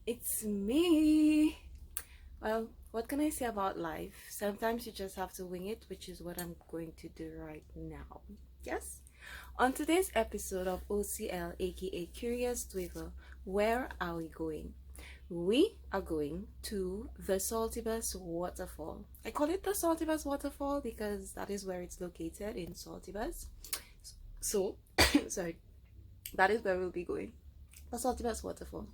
It's me. Well, what can I say about life? Sometimes you just have to wing it, which is what I'm going to do right now. Yes? On today's episode of OCL, aka Curious Dweeva, where are we going? We are going to the Saltibus Waterfall. I call it the Saltibus Waterfall because that is where it's located in Saltibus. So, sorry, that is where we'll be going. The Saltibus Waterfall.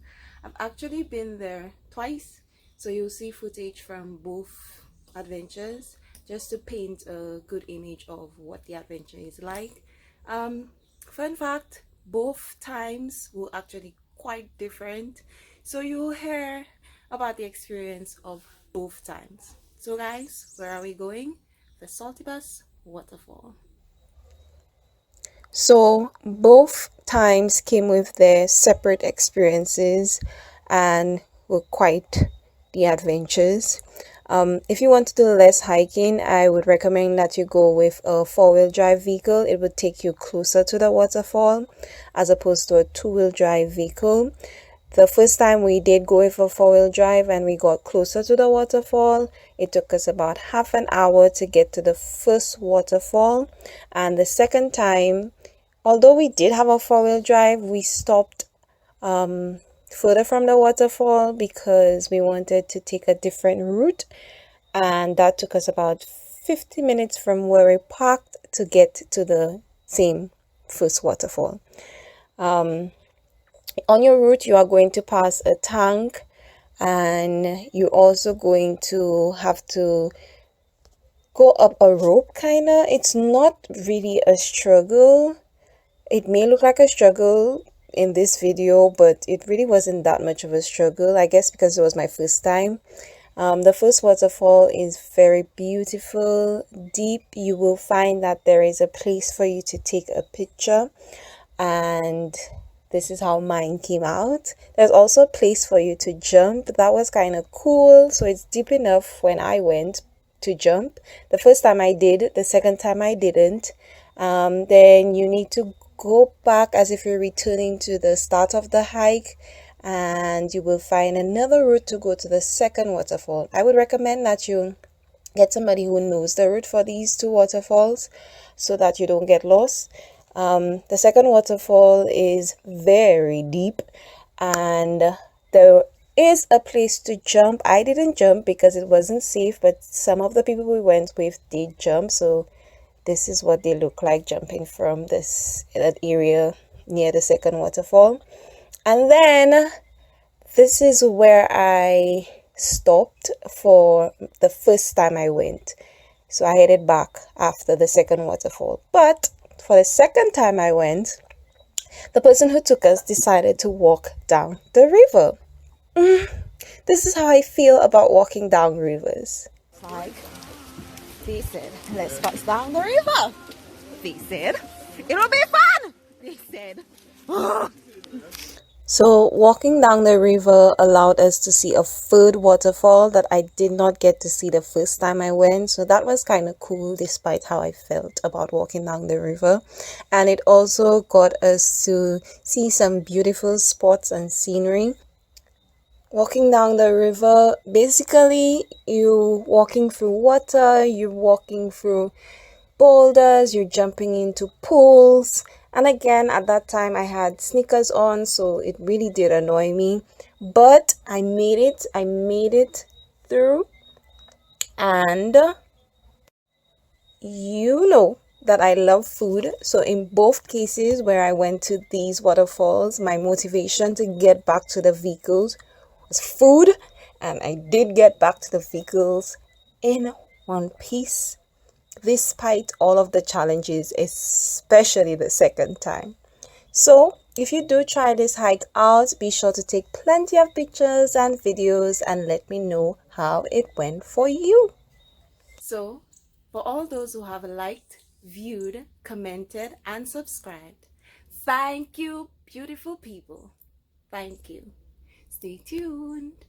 I've actually been there twice, so you'll see footage from both adventures just to paint a good image of what the adventure is like. Fun fact, both times were actually quite different, so you'll hear about the experience of both times. So guys, where are we going? The Saltibus Waterfall. So both times came with their separate experiences and were quite the adventures. If you want to do less hiking, I would recommend that you go with a four-wheel drive vehicle. It would take you closer to the waterfall as opposed to a two-wheel drive vehicle. The first time we did go with a four-wheel drive and we got closer to the waterfall, it took us about half an hour to get to the first waterfall. And the second time, although we did have a four-wheel drive, we stopped further from the waterfall because we wanted to take a different route, and that took us about 50 minutes from where we parked to get to the same first waterfall. On your route, you are going to pass a tank, and you're also going to have to go up a rope, kind of. It's not really a struggle. It may look like a struggle in this video, but it really wasn't that much of a struggle, I guess, because it was my first time. The first waterfall is very beautiful, deep. You will find that there is a place for you to take a picture, and this is how mine came out. There's also a place for you to jump. That was kind of cool. So it's deep enough when I went to jump. The first time I did, the second time I didn't. Then you need to go back as if you're returning to the start of the hike, and you will find another route to go to the second waterfall. I would recommend that you get somebody who knows the route for these two waterfalls so that you don't get lost. The second waterfall is very deep, and there is a place to jump. I didn't jump because it wasn't safe, but some of the people we went with did jump, so this is what they look like jumping from that area near the second waterfall. And then this is where I stopped for the first time I went. So I headed back after the second waterfall. But for the second time I went, the person who took us decided to walk down the river. This is how I feel about walking down rivers. Like they said, let's pass down the river. They said, it'll be fun. They said. So walking down the river allowed us to see a third waterfall that I did not get to see the first time I went. So that was kind of cool despite how I felt about walking down the river. And it also got us to see some beautiful spots and scenery. Walking down the river, basically you're walking through water, you're walking through boulders, you're jumping into pools. And again, at that time I had sneakers on, so it really did annoy me, but I made it through. And you know that I love food, so in both cases where I went to these waterfalls, my motivation to get back to the vehicles was food, and I did get back to the vehicles in one piece, despite all of the challenges, especially the second time. So if you do try this hike out, be sure to take plenty of pictures and videos and let me know how it went for you. So, for all those who have liked, viewed, commented, and subscribed, thank you, beautiful people. Thank you. Stay tuned.